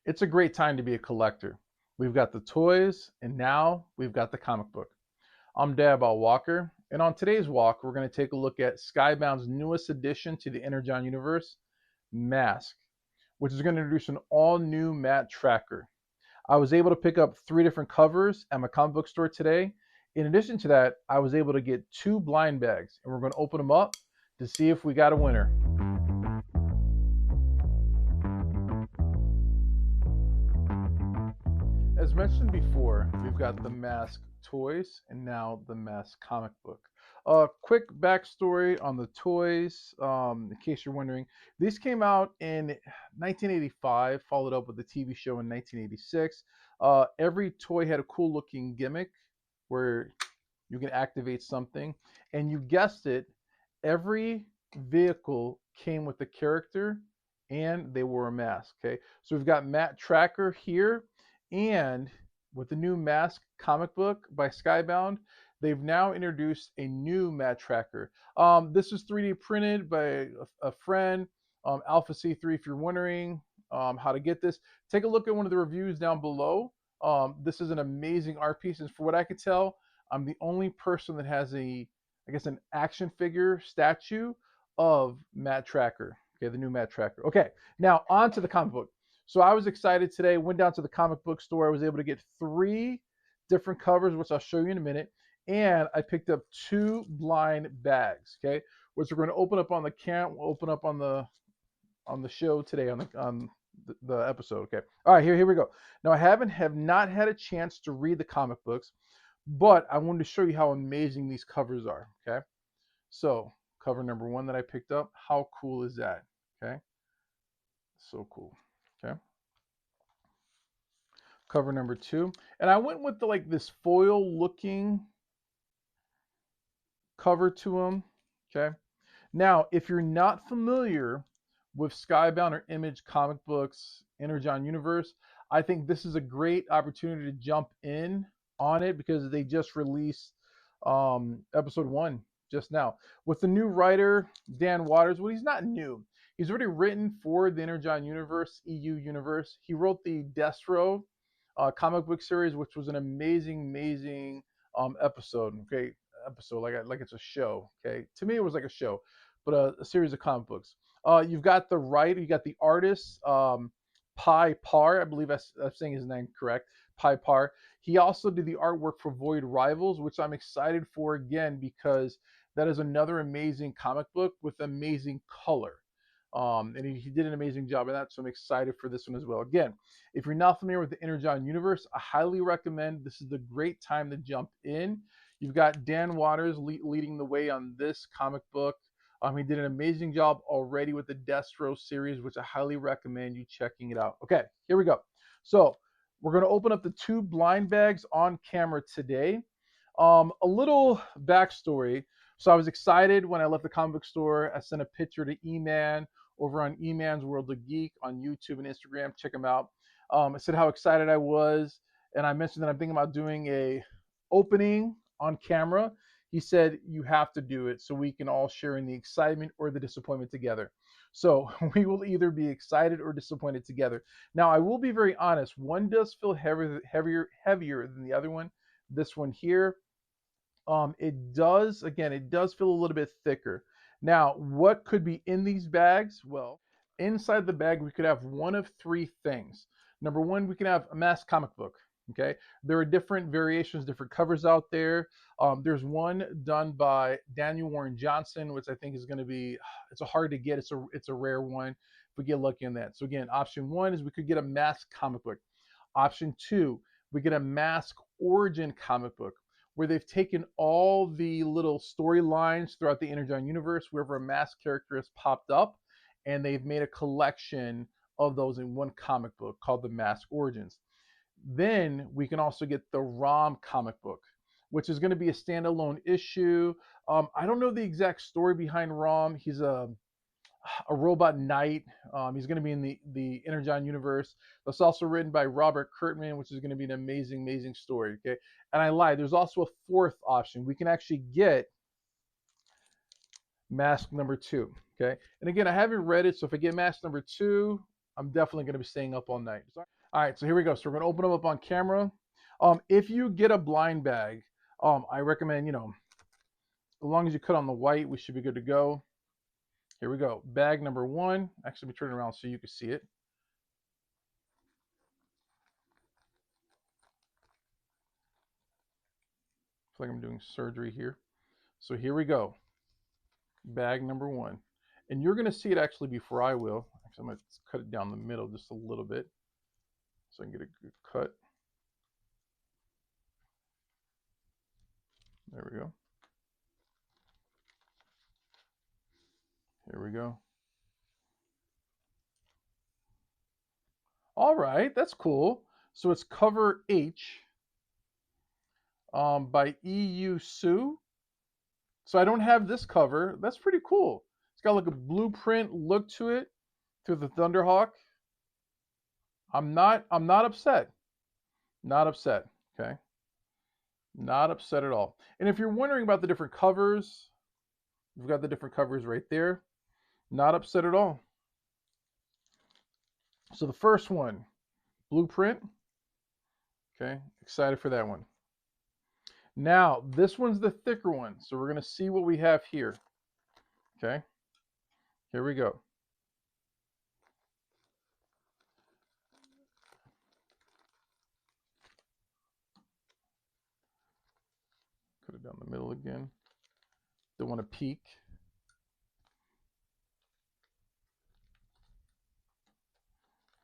It's a great time to be a collector. We've got the toys, and now we've got the comic book. I'm Dab Walker, and on today's walk, we're going to take a look at Skybound's newest addition to the Energon Universe, M.A.S.K, which is going to introduce an all-new matte tracker. I was able to pick up 3 different covers at my comic book store today. In addition to that, I was able to get 2 blind bags, and we're going to open them up to see if we got a winner. As mentioned before, we've got the M.A.S.K toys and now the M.A.S.K comic book. Quick backstory on the toys, in case you're wondering. These came out in 1985, followed up with the TV show in 1986. Every toy had a cool looking gimmick where you can activate something. And you guessed it, every vehicle came with a character and they wore a mask. Okay, so we've got Matt Tracker here, and with the new M.A.S.K comic book by Skybound, they've now introduced a new Matt Tracker. This is 3D printed by a friend, Alpha C3. If you're wondering how to get this, take a look at one of the reviews down below. This is an amazing art piece, and for what I could tell, I'm the only person that has I guess, an action figure statue of Matt Tracker. Okay, the new Matt Tracker. Okay, now on to the comic book. So I was excited today, went down to the comic book store. I was able to get 3 different covers, which I'll show you in a minute. And I picked up 2 blind bags, okay, which we're going to open up on the we'll open up on the show today, on the episode, okay. All right, here we go. Now I have not had a chance to read the comic books, but I wanted to show you how amazing these covers are, okay. So cover number 1 that I picked up, how cool is that? Okay, so cool. Okay, cover number 2, and I went with this foil looking cover to them. Okay, now if you're not familiar with Skybound or Image comic books, Energon Universe, I think this is a great opportunity to jump in on it because they just released episode 1 just now with the new writer Dan Waters. Well, he's not new. He's already written for the Energon Universe, EU Universe. He wrote the Destro comic book series, which was an amazing episode. Okay, episode like it's a show. Okay, to me it was like a show, but a series of comic books. You've got the writer, you got the artist, Pye Parr. I believe I'm saying his name correct. Pye Parr. He also did the artwork for Void Rivals, which I'm excited for again because that is another amazing comic book with amazing color. And he did an amazing job of that, so I'm excited for this one as well. Again, if you're not familiar with the Energon Universe, I highly recommend. This is the great time to jump in. You've got Dan Waters leading the way on this comic book. He did an amazing job already with the Destro series, which I highly recommend you checking it out. Okay, here we go. So we're going to open up the 2 blind bags on camera today. A little backstory. So I was excited when I left the comic book store. I sent a picture to E-Man over on E-Man's World of Geek on YouTube and Instagram. Check him out. I said how excited I was, and I mentioned that I'm thinking about doing a opening on camera. He said you have to do it so we can all share in the excitement or the disappointment together. So we will either be excited or disappointed together. Now I will be very honest. One does feel heavier than the other one. This one here, it does feel a little bit thicker. Now, what could be in these bags? Well, inside the bag, we could have one of 3 things. Number 1, we can have a M.A.S.K comic book. Okay, there are different variations, different covers out there. There's one done by Daniel Warren Johnson, which I think is going to be, it's a hard to get. It's a rare one if we get lucky on that. So again, option 1 is we could get a M.A.S.K comic book. Option 2, we get a M.A.S.K origin comic book, where they've taken all the little storylines throughout the Energon Universe, wherever a M.A.S.K character has popped up, and they've made a collection of those in one comic book called the M.A.S.K Origins. Then we can also get the ROM comic book, which is going to be a standalone issue. I don't know the exact story behind ROM. He's a robot knight. He's going to be in the Energon Universe. That's also written by Robert Kirkman, which is going to be an amazing story. Okay, and I lied. There's also a 4th option. We can actually get M.A.S.K number 2. Okay, and again, I haven't read it, so if I get M.A.S.K number 2, I'm definitely going to be staying up all night. All right, so here we go. So we're going to open them up on camera. If you get a blind bag, I recommend, as long as you cut on the white, we should be good to go. Here we go. Bag number one. Actually, let me turn it around so you can see it. I feel like I'm doing surgery here. So here we go. Bag number one. And you're going to see it actually before I will. Actually, I'm going to cut it down the middle just a little bit so I can get a good cut. There we go. Here we go. All right, that's cool. So it's cover H by EU Sue. So I don't have this cover. That's pretty cool. It's got like a blueprint look to it through the Thunderhawk. I'm not upset. Not upset. Okay. Not upset at all. And if you're wondering about the different covers, we've got the different covers right there. Not upset at all. So the first one, blueprint. Okay, excited for that one. Now, this one's the thicker one. So we're going to see what we have here. Okay, here we go. Put it down the middle again. Don't want to peek.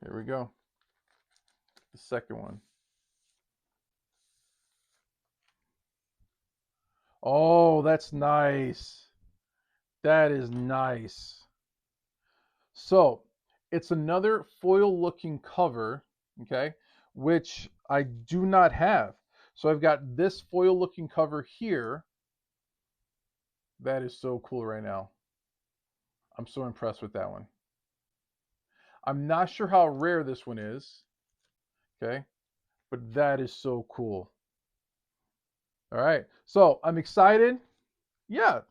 Here we go. The second one. Oh, that's nice. That is nice. So it's another foil looking cover, okay, which I do not have. So I've got this foil looking cover here. That is so cool right now. I'm so impressed with that one. I'm not sure how rare this one is, okay, but that is so cool. All right, so I'm excited. Yeah,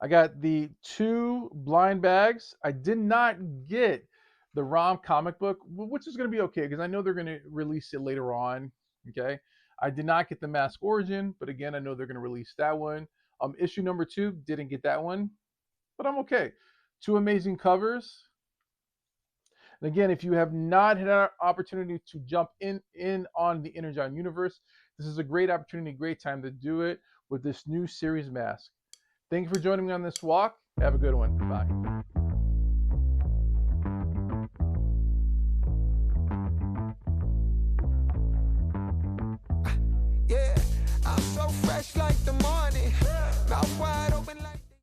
I got the 2 blind bags. I did not get the ROM comic book, which is going to be okay because I know they're going to release it later on. Okay, I did not get the M.A.S.K Origin, but again, I know they're going to release that one. Issue number 2, didn't get that one, but I'm okay. 2 amazing covers. And again, if you have not had an opportunity to jump in on the Energon Universe, this is a great opportunity, great time to do it with this new series M.A.S.K. Thank you for joining me on this walk. Have a good one. Bye.